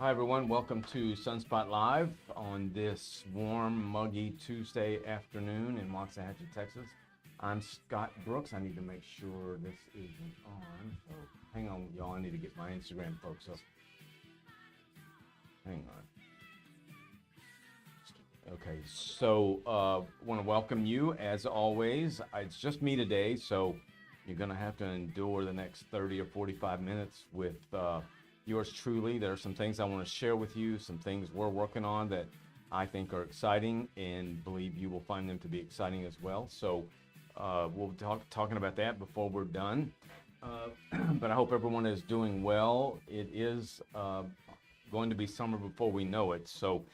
Hi, everyone. Welcome to Sunspot Live on this warm, muggy Tuesday afternoon in Waxahachie, Texas. I'm Scott Brooks. I need to make sure this isn't on. So hang on, y'all. I need to get my Instagram folks up. Hang on. Okay, so want to welcome you as always. It's just me today, so you're going to have to endure the next 30 or 45 minutes with yours truly. There are some things I want to share with you, some things we're working on that I think are exciting and believe you will find them to be exciting as well. So we'll be talking about that before we're done. But I hope everyone is doing well. It is going to be summer before we know it. So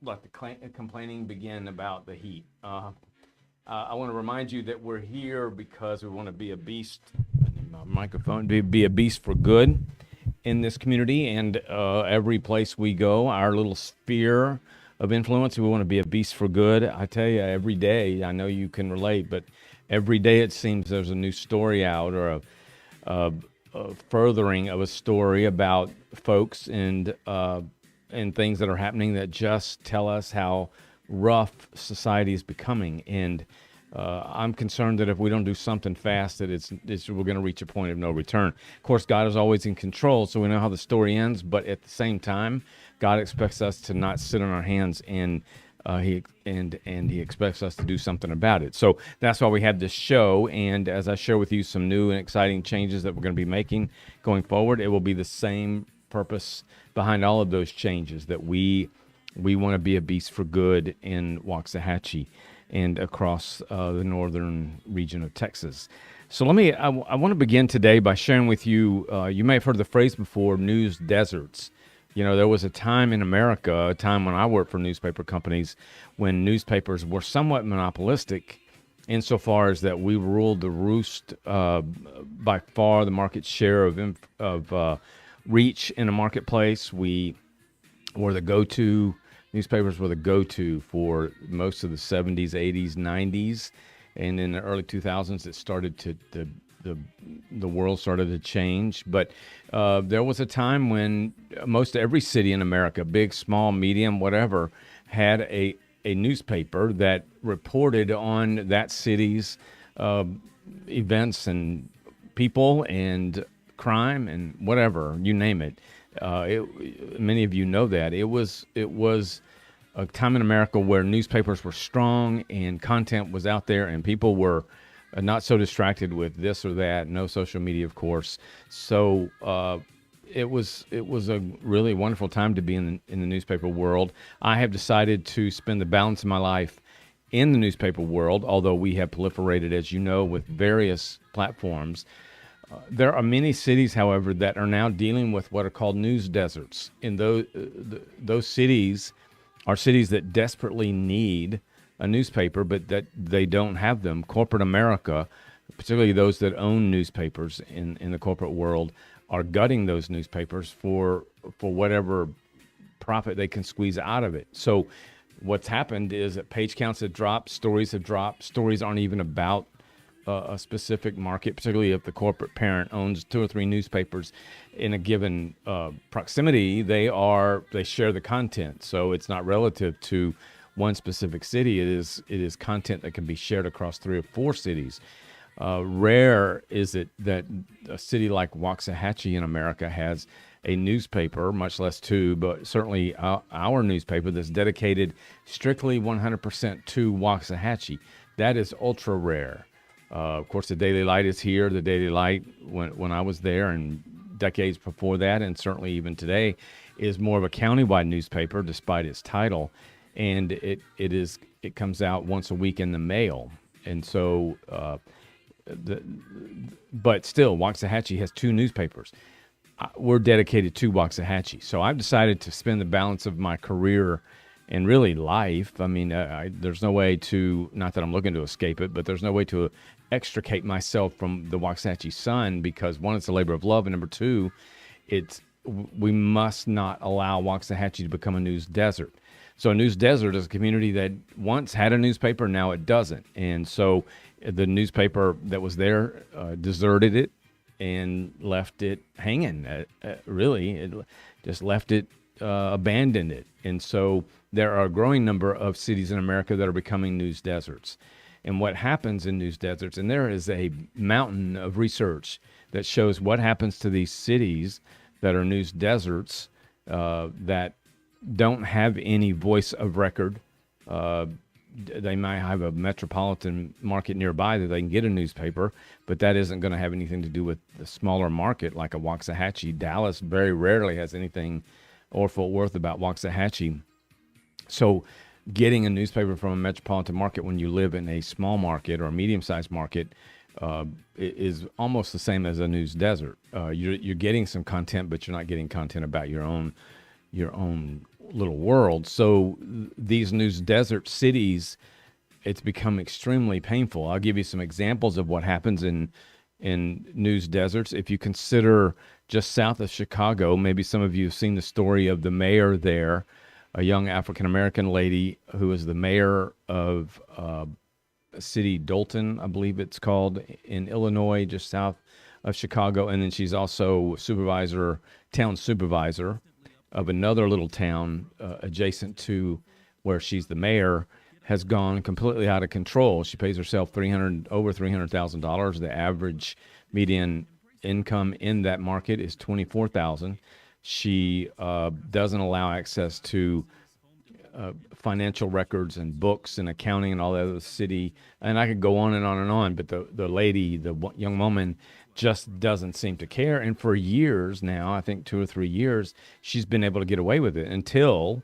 let the complaining begin about the heat. I want to remind you that we're here because we want to be a beast. My microphone be a beast for good in this community and every place we go. Our little sphere of influence. We want to be a beast for good. I tell you, every day. I know you can relate, but every day it seems there's a new story out or a furthering of a story about folks and things that are happening that just tell us how rough society is becoming. And I'm concerned that if we don't do something fast, that we're going to reach a point of no return. Of course, God is always in control, so we know how the story ends. But at the same time, God expects us to not sit on our hands, and He expects us to do something about it. So that's why we have this show. And as I share with you some new and exciting changes that we're going to be making going forward, it will be the same purpose behind all of those changes, that we want to be a beast for good in Waxahachie and across the northern region of Texas. So I want to begin today by sharing with you, you may have heard the phrase before, news deserts. You know, there was a time in America, a time when I worked for newspaper companies, when newspapers were somewhat monopolistic insofar as that we ruled the roost, by far the market share of reach in a marketplace. We were the go-to newspapers were the go-to for most of the 70s, 80s, 90s, and in the early 2000s it started to the world started to change. But there was a time when most every city in America, big, small, medium, whatever, had a newspaper that reported on that city's events and people and crime and whatever, you name it. Many of you know that it was a time in America where newspapers were strong and content was out there, and people were not so distracted with this or that. No social media, of course. So it was a really wonderful time to be in the newspaper world. I have decided to spend the balance of my life in the newspaper world, although we have proliferated, as you know, with various platforms. There are many cities, however, that are now dealing with what are called news deserts. And those cities are cities that desperately need a newspaper, but that they don't have them. Corporate America, particularly those that own newspapers in the corporate world, are gutting those newspapers for whatever profit they can squeeze out of it. So what's happened is that page counts have dropped, stories have dropped, stories aren't even about a specific market, particularly if the corporate parent owns two or three newspapers in a given proximity. They share the content, so it's not relative to one specific city. It is content that can be shared across three or four cities. Rare is it that a city like Waxahachie in America has a newspaper, much less two, but certainly our newspaper that's dedicated strictly 100% to Waxahachie. That is ultra rare. Of course, the Daily Light is here. The Daily Light, when I was there and decades before that, and certainly even today, is more of a countywide newspaper, despite its title, and it comes out once a week in the mail. And so, but still, Waxahachie has two newspapers. We're dedicated to Waxahachie, so I've decided to spend the balance of my career and really life. I mean, there's no way to, not that I'm looking to escape it, but there's no way to extricate myself from the Waxahachie Sun, because one, it's a labor of love, and number two, we must not allow Waxahachie to become a news desert. So a news desert is a community that once had a newspaper, now it doesn't. And so the newspaper that was there deserted it and left it hanging. Really, just left it, abandoned it. And so there are a growing number of cities in America that are becoming news deserts. And what happens in news deserts, and there is a mountain of research that shows what happens to these cities that are news deserts, that don't have any voice of record. They might have a metropolitan market nearby that they can get a newspaper, but that isn't going to have anything to do with the smaller market like a Waxahachie. Dallas very rarely has anything, or Fort Worth, about Waxahachie. So getting a newspaper from a metropolitan market when you live in a small market or a medium-sized market is almost the same as a news desert. You're getting some content, but you're not getting content about your own little world. So these news desert cities, it's become extremely painful. I'll give you some examples of what happens in news deserts. If you consider just south of Chicago, maybe some of you have seen the story of the mayor there, a young African-American lady who is the mayor of city Dolton, I believe it's called, in Illinois, just south of Chicago. And then she's also town supervisor of another little town adjacent to where she's the mayor, has gone completely out of control. She pays herself over $300,000. The average median income in that market is $24,000. She doesn't allow access to financial records and books and accounting and all that of the city. And I could go on and on and on, but the lady, the young woman, just doesn't seem to care. And for years now, I think 2 or 3 years, she's been able to get away with it until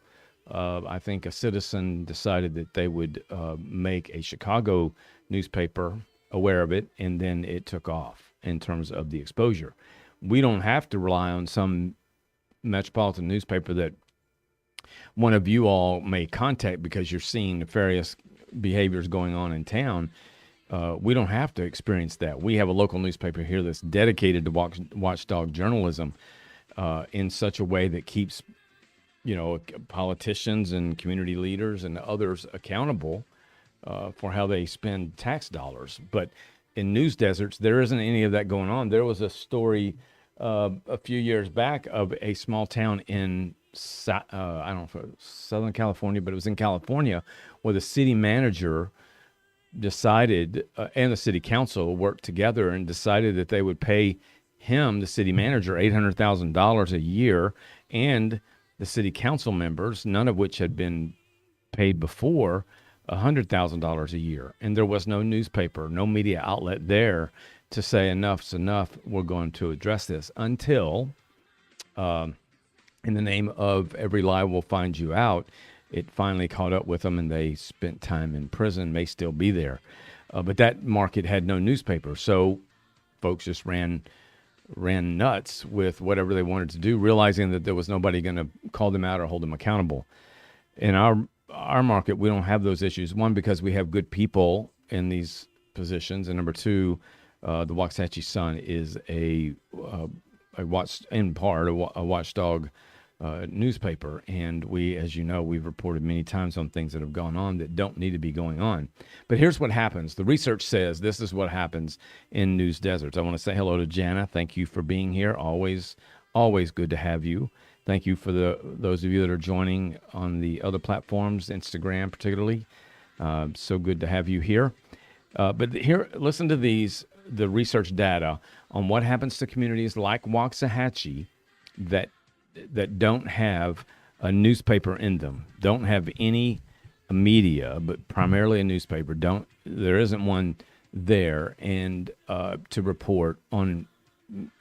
I think a citizen decided that they would make a Chicago newspaper aware of it, and then it took off in terms of the exposure. We don't have to rely on some metropolitan newspaper that one of you all may contact because you're seeing nefarious behaviors going on in town. We don't have to experience that. We have a local newspaper here that's dedicated to watchdog journalism in such a way that keeps, politicians and community leaders and others accountable for how they spend tax dollars. But in news deserts, there isn't any of that going on. There was a story a few years back of a small town in I don't know if it was Southern California, but it was in California, where the city manager decided, and the city council worked together and decided that they would pay him, the city manager, $800,000 a year, and the city council members, none of which had been paid before, $100,000 a year. And there was no newspaper, no media outlet there to say enough's enough, we're going to address this, until in the name of Every Lie Will Find You Out, it finally caught up with them and they spent time in prison, may still be there. But that market had no newspaper. So folks just ran nuts with whatever they wanted to do, realizing that there was nobody going to call them out or hold them accountable. In our market, we don't have those issues. One, because we have good people in these positions. And number two, the Waxahachie Sun is a watchdog newspaper, and we, as you know, we've reported many times on things that have gone on that don't need to be going on. But here's what happens. The research says this is what happens in news deserts. I want to say hello to Jana. Thank you for being here. Always good to have you. Thank you for those of you that are joining on the other platforms, Instagram particularly. So good to have you here. But here, listen to the research data on what happens to communities like Waxahachie that don't have a newspaper in them, don't have any media, but primarily a newspaper. There isn't one there, and to report on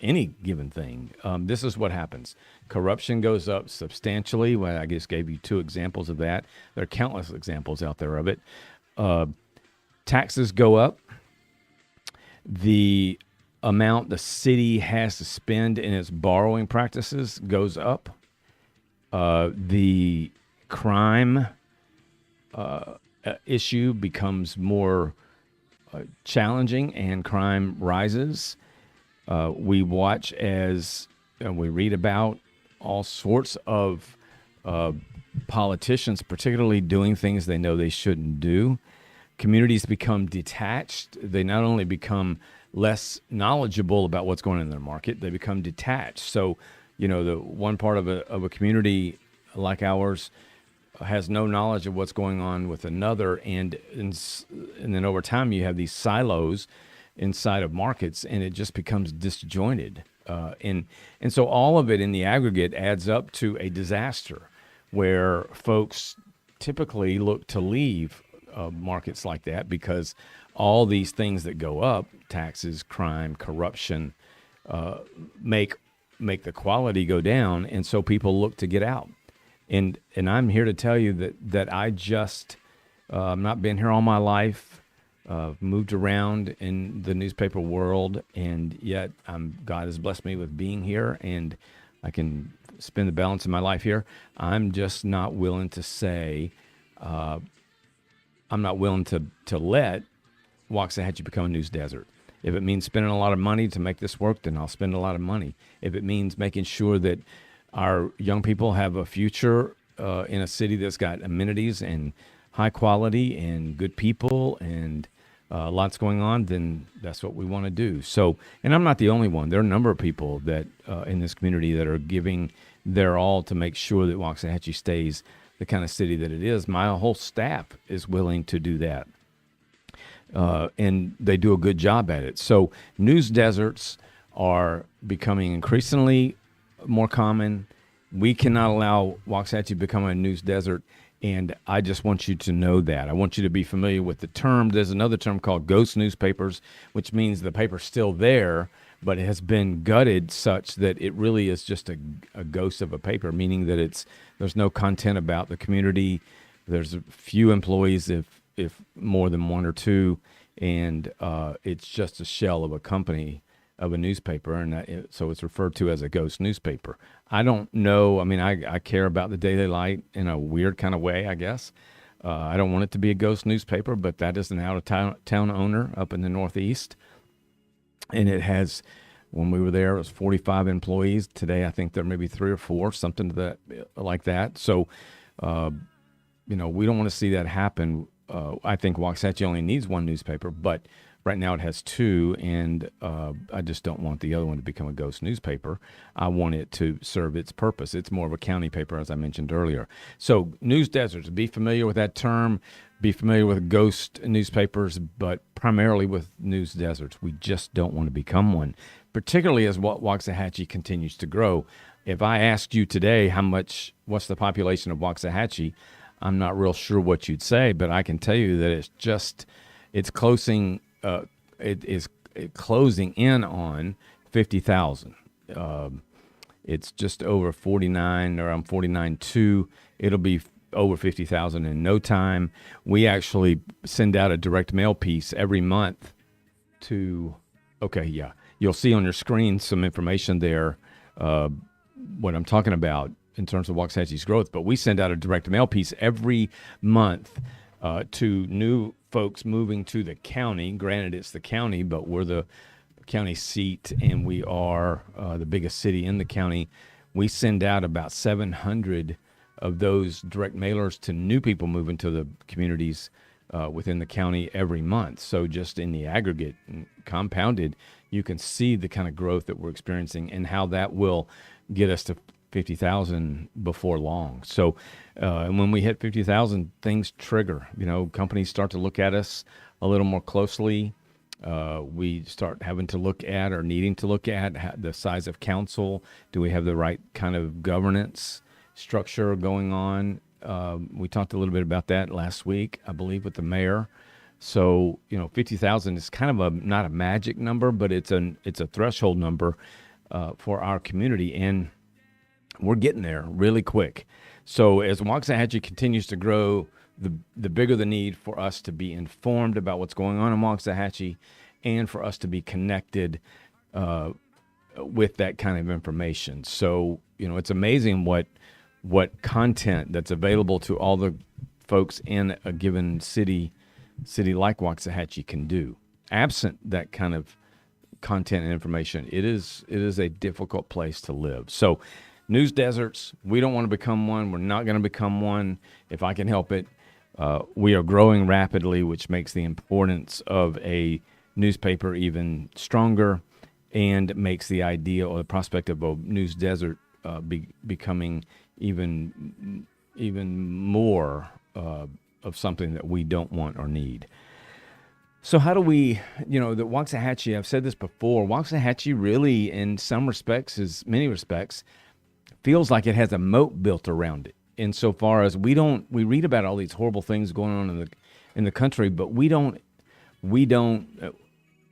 any given thing. This is what happens. Corruption goes up substantially. Well, I just gave you 2 examples of that. There are countless examples out there of it. Taxes go up. The amount the city has to spend in its borrowing practices goes up. The crime issue becomes more challenging, and crime rises. We watch as we read about all sorts of politicians, particularly doing things they know they shouldn't do. Communities become detached. They not only become less knowledgeable about what's going on in their market, they become detached. So the one part of a community like ours has no knowledge of what's going on with another, and then over time you have these silos inside of markets, and it just becomes disjointed, and so all of it in the aggregate adds up to a disaster, where folks typically look to leave markets like that because all these things that go up, taxes, crime, corruption, make the quality go down, and so people look to get out. And I'm here to tell you that I just not been here all my life, moved around in the newspaper world, and yet God has blessed me with being here, and I can spend the balance of my life here. I'm just not willing to say, I'm not willing to let Waxahachie become a news desert. If it means spending a lot of money to make this work, then I'll spend a lot of money. If it means making sure that our young people have a future in a city that's got amenities and high quality and good people and lots going on, then that's what we want to do. So, and I'm not the only one. There are a number of people that in this community that are giving their all to make sure that Waxahachie stays the kind of city that it is. My whole staff is willing to do that. And they do a good job at it. So news deserts are becoming increasingly more common. We cannot allow Waxahachie to become a news desert, and I just want you to know that. I want you to be familiar with the term. There's another term called ghost newspapers, which means the paper's still there, but it has been gutted such that it really is just a ghost of a paper, meaning that there's no content about the community. There's a few employees, if more than one or two, and it's just a shell of a company, of a newspaper, and so it's referred to as a ghost newspaper. I don't know. I mean, I care about the Daily Light in a weird kind of way, I guess. I don't want it to be a ghost newspaper, but that is an out-of-town owner up in the Northeast, and it has, when we were there, it was 45 employees. Today, I think there may be 3 or 4, something like that. So, we don't want to see that happen. I think Waxahachie only needs one newspaper, but right now it has 2, and I just don't want the other one to become a ghost newspaper. I want it to serve its purpose. It's more of a county paper, as I mentioned earlier. So news deserts, be familiar with that term, be familiar with ghost newspapers, but primarily with news deserts. We just don't want to become one, particularly as Waxahachie continues to grow. If I asked you today what's the population of Waxahachie, I'm not real sure what you'd say, but I can tell you that it's closing in on 50,000. It's just over 49, around 49.2. It'll be over 50,000 in no time. We actually send out a direct mail piece every month you'll see on your screen some information there, what I'm talking about in terms of Waxahachie's growth, but we send out a direct mail piece every month to new folks moving to the county. Granted, it's the county, but we're the county seat, and we are the biggest city in the county. We send out about 700 of those direct mailers to new people moving to the communities within the county every month. So just in the aggregate, compounded, you can see the kind of growth that we're experiencing and how that will get us to 50,000 before long. So and when we hit 50,000, things trigger. Companies start to look at us a little more closely. We start having to look at, or needing to look at, the size of council. Do we have the right kind of governance structure going on? We talked a little bit about that last week, I believe, with the mayor. So 50,000 is kind of not a magic number, but it's a threshold number for our community, and we're getting there really quick. So as Waxahachie continues to grow, the bigger the need for us to be informed about what's going on in Waxahachie, and for us to be connected with that kind of information. So it's amazing what content that's available to all the folks in a given city like Waxahachie can do. Absent that kind of content and information, it is a difficult place to live. So news deserts, we don't want to become one. We're not going to become one if I can help it. We are growing rapidly, which makes the importance of a newspaper even stronger, and makes the idea or the prospect of a news desert becoming even more of something that we don't want or need. So how do we, the Waxahachie, I've said this before, Waxahachie really, in some respects, many respects, feels like it has a moat built around it. Insofar as we read about all these horrible things going on in the country, but we don't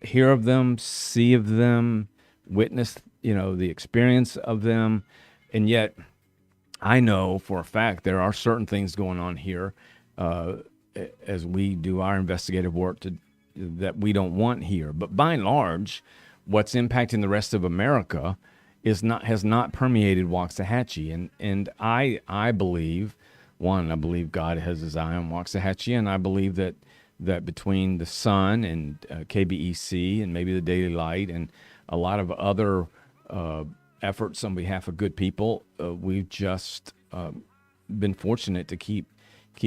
hear of them, see of them, witness, the experience of them, and yet I know for a fact there are certain things going on here as we do our investigative work that we don't want here. But by and large, what's impacting the rest of America has not permeated Waxahachie. And I believe, I believe God has his eye on Waxahachie, and I believe that between the Sun and KBEC and maybe the Daily Light and a lot of other efforts on behalf of good people, we've just been fortunate to keep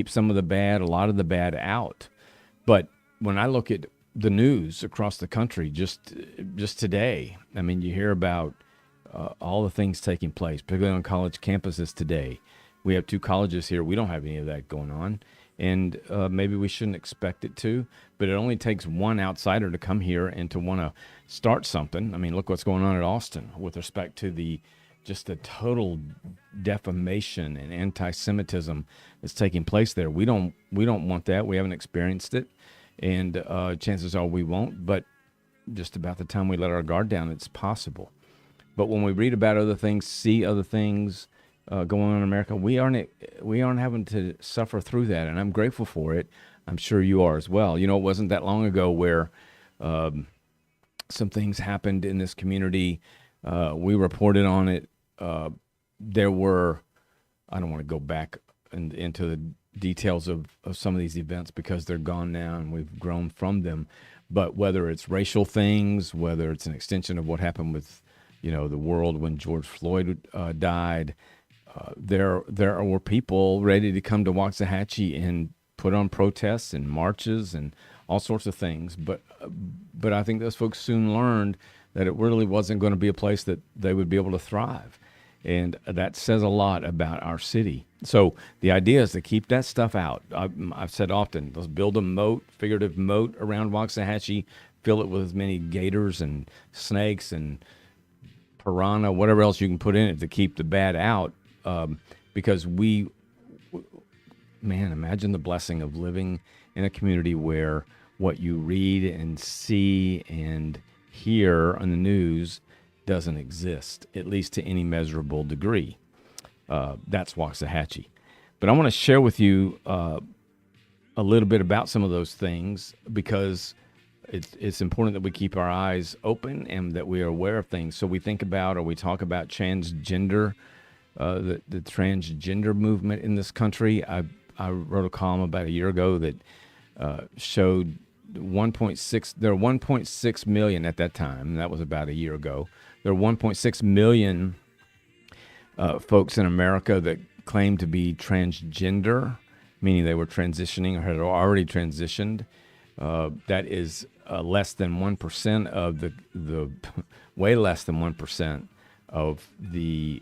some of a lot of the bad out. But when I look at the news across the country, just today, I mean, you hear about all the things taking place, particularly on college campuses today. We have 2 colleges here. We don't have any of that going on, and maybe we shouldn't expect it to. But it only takes one outsider to come here and to want to start something. I mean, look what's going on at Austin with respect to the total defamation and anti-Semitism that's taking place there. We don't want that. We haven't experienced it, and chances are we won't. But just about the time we let our guard down, it's possible. But when we read about other things, see other things going on in America, we aren't having to suffer through that, and I'm grateful for it. I'm sure you are as well. It wasn't that long ago where some things happened in this community. We reported on it. There were, I don't want to go back into the details of some of these events because they're gone now and we've grown from them. But whether it's racial things, whether it's an extension of what happened with, the world when George Floyd died, there were people ready to come to Waxahachie and put on protests and marches and all sorts of things. But I think those folks soon learned that it really wasn't going to be a place that they would be able to thrive. And that says a lot about our city. So the idea is to keep that stuff out. I've said often, let's build a moat, figurative moat around Waxahachie, fill it with as many gators and snakes and piranha, whatever else you can put in it to keep the bad out. Because imagine the blessing of living in a community where what you read and see and hear on the news doesn't exist, at least to any measurable degree. That's Waxahachie. But I want to share with you a little bit about some of those things because it's important that we keep our eyes open and that we are aware of things. So we think about or we talk about transgender, the transgender movement in this country. I wrote a column about a year ago that showed 1.6. There are 1.6 million at that time. And that was about a year ago. There are 1.6 million folks in America that claim to be transgender, meaning they were transitioning or had already transitioned. That is less than 1% of the way less than 1% of the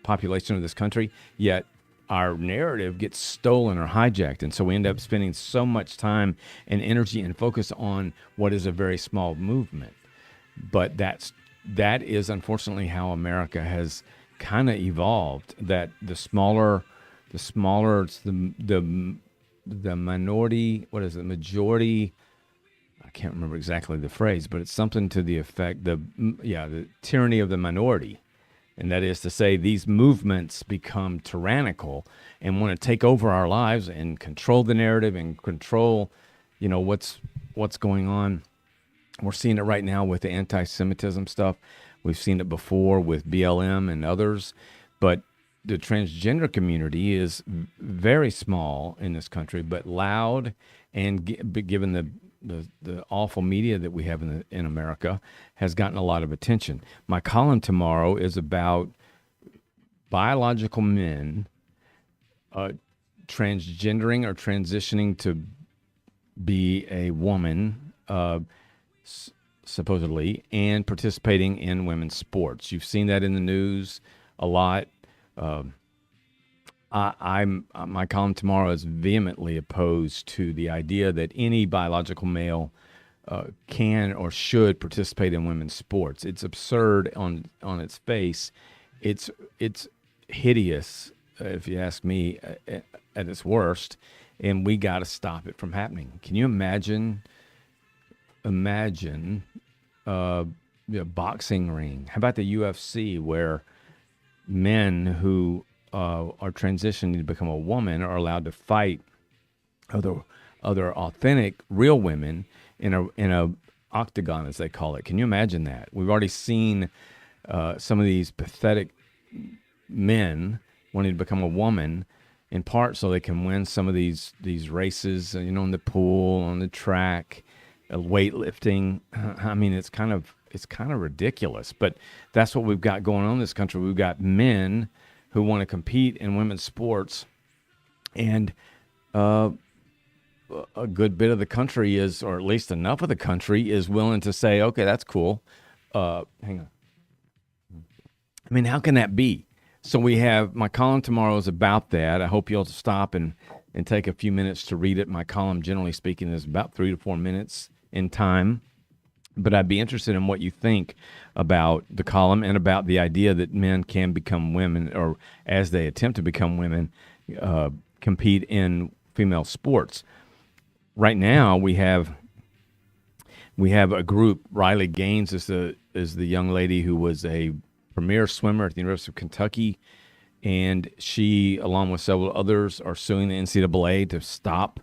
population of this country. Yet our narrative gets stolen or hijacked, and so we end up spending so much time and energy and focus on what is a very small movement. But that is unfortunately how America has kind of evolved. That the smaller it's the minority. What is it? Majority. I can't remember exactly the phrase, but it's something to the effect the tyranny of the minority. And that is to say, these movements become tyrannical and want to take over our lives and control the narrative and control, what's going on. We're seeing it right now with the anti-Semitism stuff. We've seen it before with BLM and others. But the transgender community is very small in this country, but loud, and given the awful media that we have in America, has gotten a lot of attention. My column tomorrow is about biological men transgendering or transitioning to be a woman, supposedly, and participating in women's sports. You've seen that in the news. a lot. Um my column tomorrow is vehemently opposed to the idea that any biological male can or should participate in women's sports. It's absurd on its face. It's hideous, if you ask me, at its worst, and we got to stop it from happening. Can you imagine a boxing ring? How about the UFC, where men who are transitioning to become a woman are allowed to fight other authentic real women in a octagon, as they call it? Can you imagine that? We've already seen some of these pathetic men wanting to become a woman, in part so they can win some of these races, in the pool, on the track, weightlifting. I mean, it's kind of ridiculous, but that's what we've got going on in this country. We've got men who want to compete in women's sports, and a good bit of the country is, or at least enough of the country is willing to say, okay, that's cool. Hang on. I mean, how can that be? So we have, my column tomorrow is about that. I hope you'll stop and take a few minutes to read it. My column, generally speaking, is about 3 to 4 minutes in time. But I'd be interested in what you think about the column and about the idea that men can become women, or as they attempt to become women, compete in female sports. Right now, we have a group. Riley Gaines is the young lady who was a premier swimmer at the University of Kentucky, and she, along with several others, are suing the NCAA to stop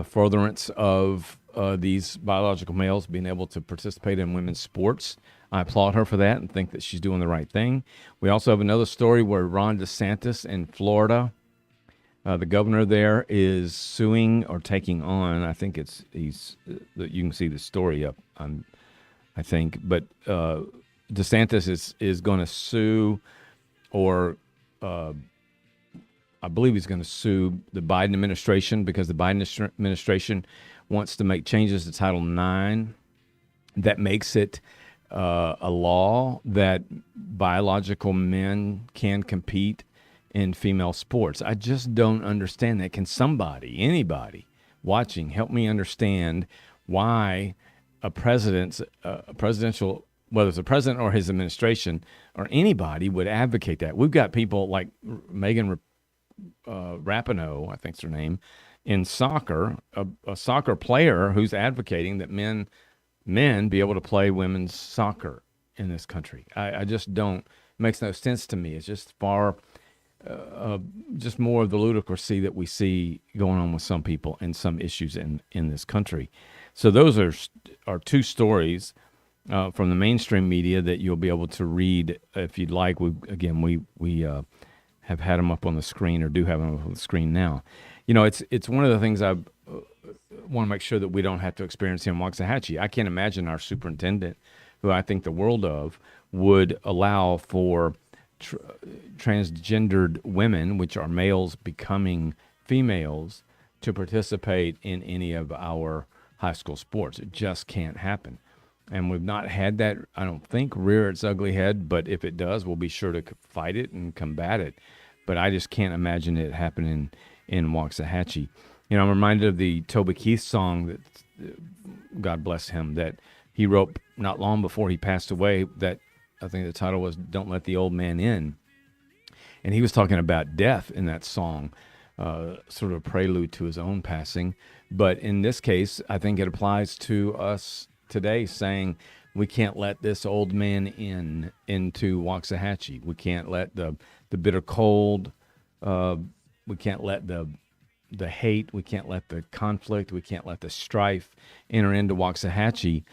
furtherance of these biological males being able to participate in women's sports. I applaud her for that and think that she's doing the right thing. We also have another story where Ron DeSantis in Florida, the governor there, is suing or taking on, I think you can see the story up, I think, but DeSantis is going to sue, or I believe he's going to sue the Biden administration, because the Biden administration wants to make changes to Title IX that makes it a law that biological men can compete in female sports. I just don't understand that. Can anybody watching, help me understand why a presidential, whether it's a president or his administration or anybody, would advocate that? We've got people like Megan Rapinoe, I think's her name, in soccer, a soccer player who's advocating that men be able to play women's soccer in this country. I just don't, it makes no sense to me. It's just just more of the ludicrousy that we see going on with some people and some issues in this country. So those are two stories from the mainstream media that you'll be able to read if you'd like. We have had them up on the screen, or do have them up on the screen now. It's one of the things I want to make sure that we don't have to experience here in Waxahachie. I can't imagine our superintendent, who I think the world of, would allow for transgendered women, which are males becoming females, to participate in any of our high school sports. It just can't happen. And we've not had that, I don't think, rear its ugly head, but if it does, we'll be sure to fight it and combat it. But I just can't imagine it happening in Waxahachie. I'm reminded of the Toby Keith song that, God bless him, that he wrote not long before he passed away, that I think the title was "Don't Let the Old Man In." And he was talking about death in that song, sort of a prelude to his own passing. But in this case, I think it applies to us today, saying we can't let this old man into Waxahachie. We can't let the bitter cold, we can't let the hate, we can't let the conflict, we can't let the strife enter into Waxahachie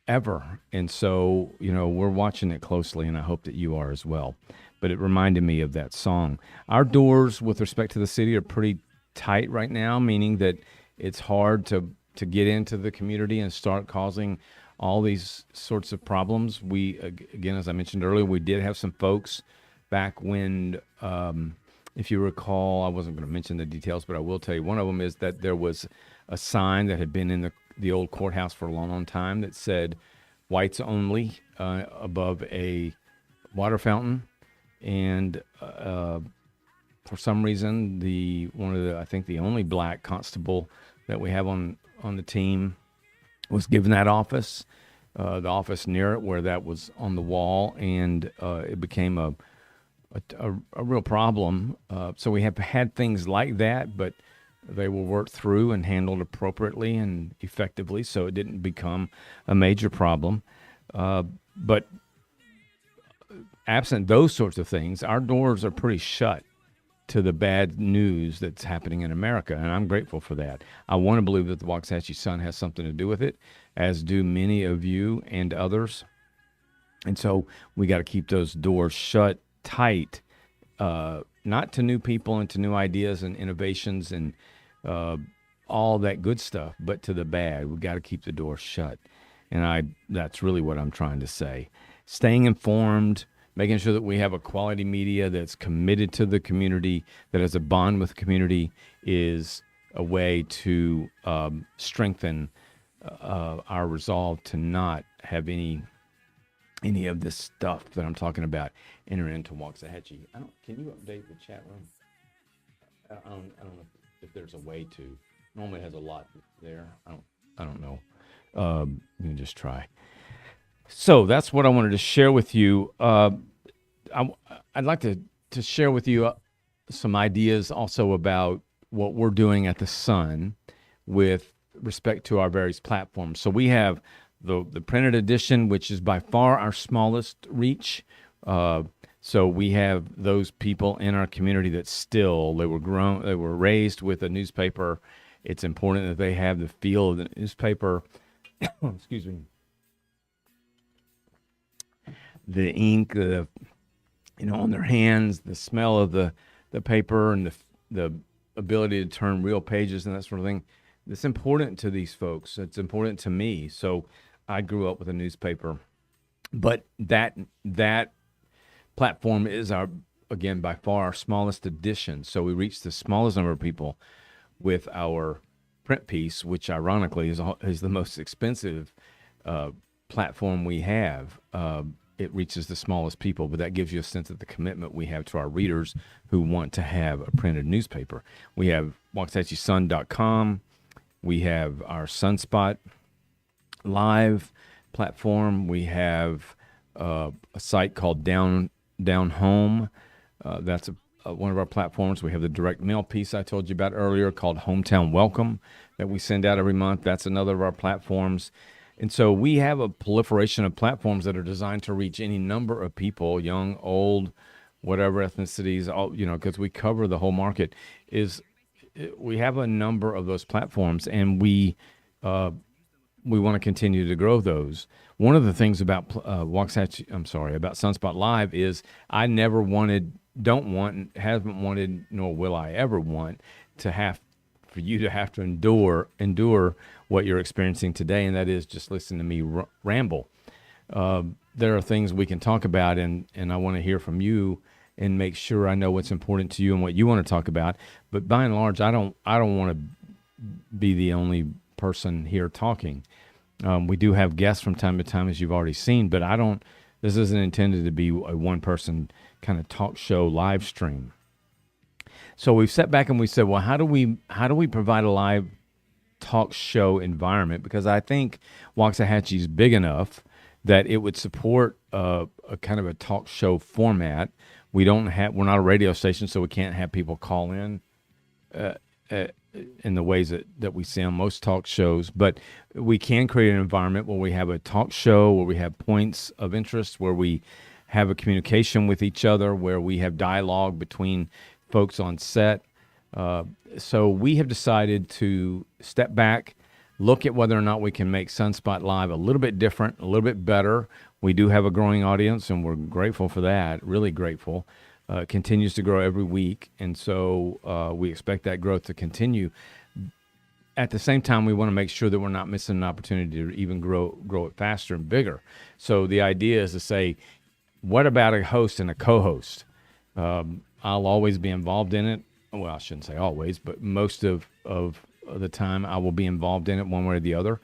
ever. And so, we're watching it closely, and I hope that you are as well. But it reminded me of that song. Our doors with respect to the city are pretty tight right now, meaning that it's hard to get into the community and start causing all these sorts of problems. We, again, as I mentioned earlier, we did have some folks back when, if you recall, I wasn't going to mention the details, but I will tell you, one of them is that there was a sign that had been in the old courthouse for a long, long time that said whites only above a water fountain, and for some reason, I think the only black constable that we have on the team was given that office, the office near it where that was on the wall, and it became a real problem. So we have had things like that, but they were worked through and handled appropriately and effectively, so it didn't become a major problem. But absent those sorts of things, our doors are pretty shut to the bad news that's happening in America, and I'm grateful for that. I want to believe that the Waxahachie Sun has something to do with it, as do many of you and others. And so we got to keep those doors shut tight, not to new people and to new ideas and innovations and all that good stuff, but to the bad. We got to keep the door shut. And that's really what I'm trying to say. Staying informed, making sure that we have a quality media that's committed to the community, that has a bond with the community, is a way to strengthen our resolve to not have any of this stuff that I'm talking about enter into Waxahachie. Can you update the chat room? I don't know if there's a way to. Normally it has a lot there. I don't know. You can just try. So that's what I wanted to share with you. I'd like to share with you some ideas also about what we're doing at the Sun with respect to our various platforms. So we have the printed edition, which is by far our smallest reach. So we have those people in our community that they were raised with a newspaper. It's important that they have the feel of the newspaper. Excuse me. The ink, on their hands, the smell of the paper, and the ability to turn real pages and that sort of thing. It's important to these folks. It's important to me. So I grew up with a newspaper, but that platform is again, by far our smallest edition. So we reach the smallest number of people with our print piece, which ironically is the most expensive platform we have. It reaches the smallest people, but that gives you a sense of the commitment we have to our readers who want to have a printed newspaper. We have WaxahachieSun.com. We have our Sunspot Live platform. We have a site called Down Home. That's one of our platforms. We have the direct mail piece I told you about earlier called Hometown Welcome that we send out every month. That's another of our platforms. And so we have a proliferation of platforms that are designed to reach any number of people, young, old, whatever ethnicities, because we cover the whole market. We have a number of those platforms, and we want to continue to grow those. One of the things about about Sunspot Live is I never haven't wanted, nor will I ever want for you to have to endure what you're experiencing today, and that is just listen to me ramble. There are things we can talk about, and I want to hear from you and make sure I know what's important to you and what you want to talk about. But by and large, I don't want to be the only person here talking. We do have guests from time to time, as you've already seen, but this isn't intended to be a one-person kind of talk show live stream. So we've sat back and we said, well, how do we provide a live talk show environment? Because I think Waxahachie is big enough that it would support a kind of a talk show format. We're not a radio station, so we can't have people call in the ways that we see on most talk shows. But we can create an environment where we have a talk show, where we have points of interest, where we have a communication with each other, where we have dialogue between folks on set. So we have decided to step back, look at whether or not we can make Sunspot Live a little bit different, a little bit better. We do have a growing audience, and we're grateful for that, really grateful. It continues to grow every week, and so we expect that growth to continue. At the same time, we want to make sure that we're not missing an opportunity to even grow it faster and bigger. So the idea is to say, what about a host and a co-host? I'll always be involved in it. Well, I shouldn't say always, but most of the time I will be involved in it one way or the other.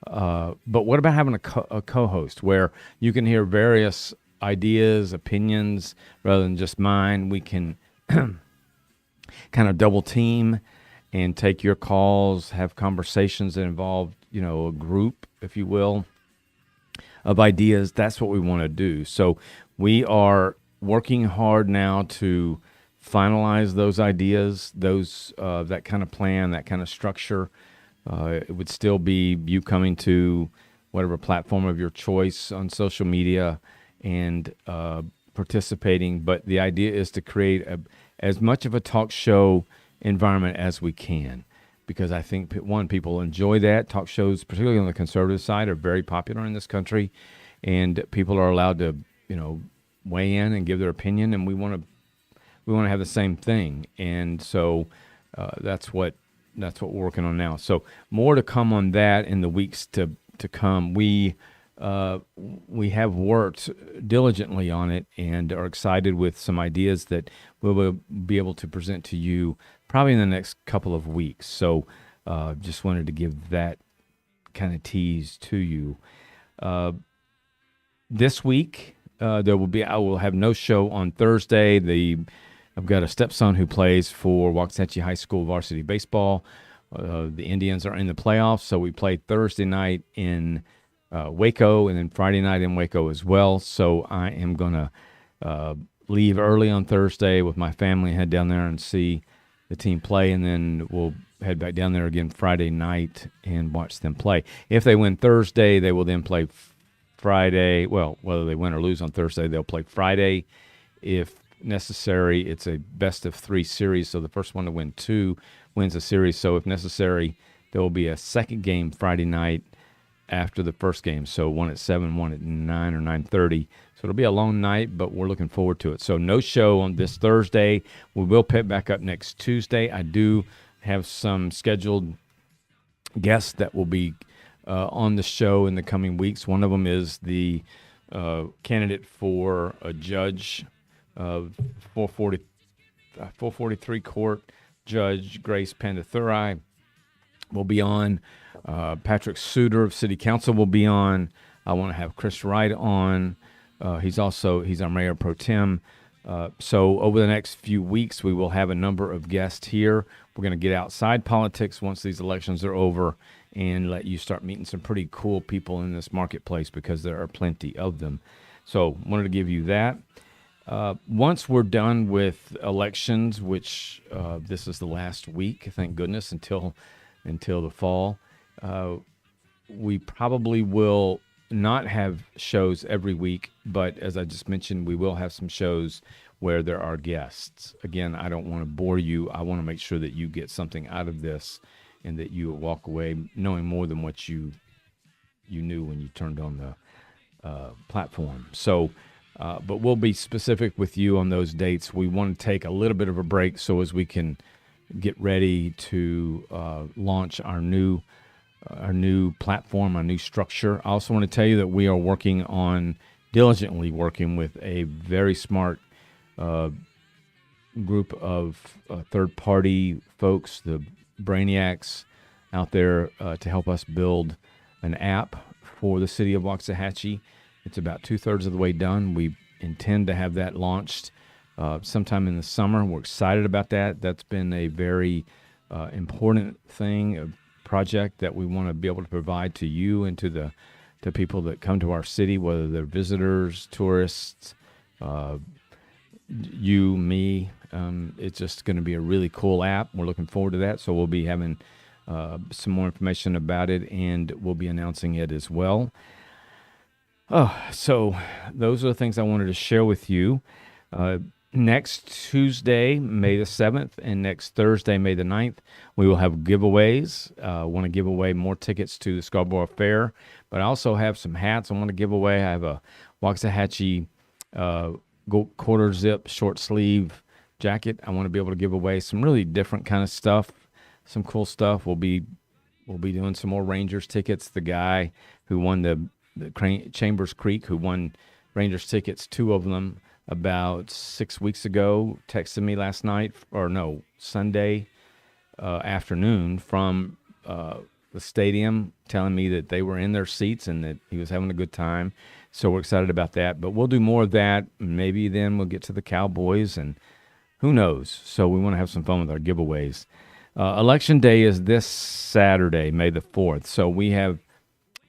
But what about having a co-host where you can hear various ideas, opinions, rather than just mine. We can kind of double team and take your calls, have conversations that involve, a group, if you will, of ideas. That's what we want to do. So we are working hard now to finalize those ideas, that kind of plan, that kind of structure. It would still be you coming to whatever platform of your choice on social media and participating. But the idea is to create as much of a talk show environment as we can, because I think, one, people enjoy that. Talk shows, particularly on the conservative side, are very popular in this country, and people are allowed to, weigh in and give their opinion, and we want to have the same thing. And so that's what we're working on now. So more to come on that in the weeks to come. We have worked diligently on it and are excited with some ideas that we'll be able to present to you probably in the next couple of weeks. So just wanted to give that kind of tease to you. This week, I will have no show on Thursday. I've got a stepson who plays for Waxahachie High School varsity baseball. The Indians are in the playoffs, so we play Thursday night in Waco, and then Friday night in Waco as well. So I am going to leave early on Thursday with my family, head down there and see the team play, and then we'll head back down there again Friday night and watch them play. If they win Thursday, they will then play Friday. Well, whether they win or lose on Thursday, they'll play Friday. If necessary, it's a best-of-3 series, so the first one to win 2 wins a series. So if necessary, there will be a second game Friday night after the first game. So one at 7, one at 9 or 9:30. So it'll be a long night, but we're looking forward to it. So no show on this Thursday. We will pick back up next Tuesday. I do have some scheduled guests that will be on the show in the coming weeks. One of them is the candidate for a judge, 443 court Judge Grace Pandathuri will be on. Patrick Suter of City Council will be on. I want to have Chris Wright on. He's our Mayor Pro Tem. So over the next few weeks, we will have a number of guests here. We're going to get outside politics once these elections are over and let you start meeting some pretty cool people in this marketplace, because there are plenty of them. So wanted to give you that. Once we're done with elections, which this is the last week, thank goodness, until the fall, we probably will not have shows every week, but as I just mentioned, we will have some shows where there are guests. Again, I don't want to bore you. I want to make sure that you get something out of this and that you walk away knowing more than what you knew when you turned on the platform. So, but we'll be specific with you on those dates. We want to take a little bit of a break so as we can get ready to launch our new platform, our new structure. I also want to tell you that we are diligently working with a very smart group of third-party folks, the brainiacs out there, to help us build an app for the city of Waxahachie. It's about 2/3 of the way done. We intend to have that launched sometime in the summer. We're excited about that. That's been a very important thing, a project that we want to be able to provide to you and to people that come to our city, whether they're visitors, tourists, you, me. It's just going to be a really cool app. We're looking forward to that. So we'll be having some more information about it, and we'll be announcing it as well. So those are the things I wanted to share with you. Next Tuesday, May the 7th, and next Thursday, May the 9th, we will have giveaways. I want to give away more tickets to the Scarborough Fair, but I also have some hats I want to give away. I have a Waxahachie quarter zip short sleeve jacket. I want to be able to give away some really different kind of stuff, some cool stuff. We'll be doing some more Rangers tickets. The guy who won the Chambers Creek, who won Rangers tickets, 2 of them, about 6 weeks ago, texted me Sunday afternoon from the stadium, telling me that they were in their seats and that he was having a good time. So we're excited about that. But we'll do more of that. Maybe then we'll get to the Cowboys, and who knows? So we want to have some fun with our giveaways. Election Day is this Saturday, May the 4th. So we have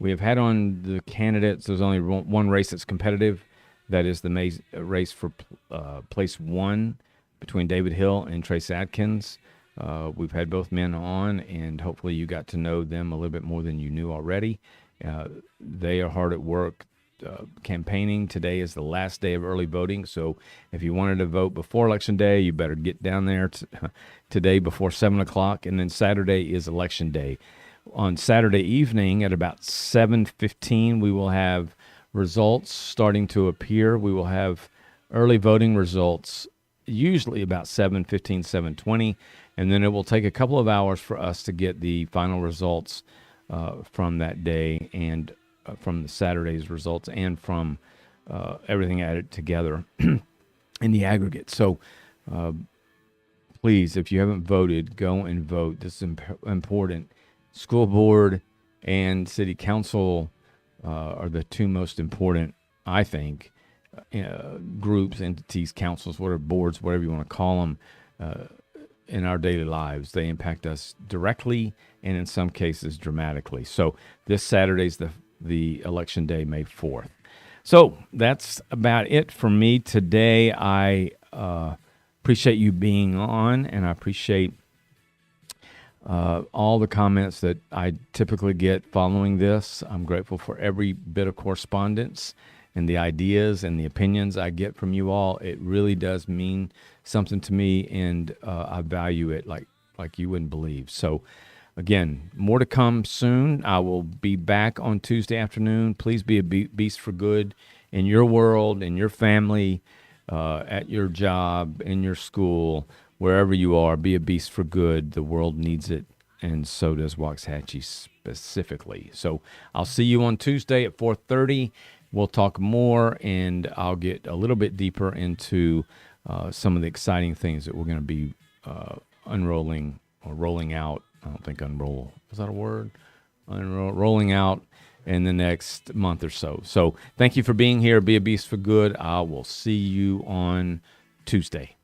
had on the candidates. There's only one race that's competitive. That is the race for place 1 between David Hill and Trace Adkins. We've had both men on, and hopefully you got to know them a little bit more than you knew already. They are hard at work campaigning. Today is the last day of early voting, so if you wanted to vote before Election Day, you better get down there today before 7 o'clock, and then Saturday is Election Day. On Saturday evening at about 7:15, we will have results starting to appear. We will have early voting results usually about 7:15, 7:20, and then it will take a couple of hours for us to get the final results from that day and from the Saturday's results and from everything added together in the aggregate. So please, if you haven't voted, go and vote. This is important. School board and city council are the two most important, I think, groups, entities, councils, whatever, boards, whatever you want to call them, in our daily lives. They impact us directly and in some cases dramatically. So this Saturday's the Election Day, May 4th. So that's about it for me today. I appreciate you being on, and I appreciate all the comments that I typically get following this. I'm grateful for every bit of correspondence and the ideas and the opinions I get from you all. It really does mean something to me, and I value it like you wouldn't believe. So again, more to come soon. I will be back on Tuesday afternoon. Please be a beast for good in your world, in your family, at your job, in your school, wherever you are. Be a beast for good. The world needs it, and so does Waxahachie specifically. So I'll see you on Tuesday at 4:30. We'll talk more, and I'll get a little bit deeper into some of the exciting things that we're going to be unrolling or rolling out. I don't think unroll. Is that a word? Rolling out in the next month or so. So thank you for being here. Be a beast for good. I will see you on Tuesday.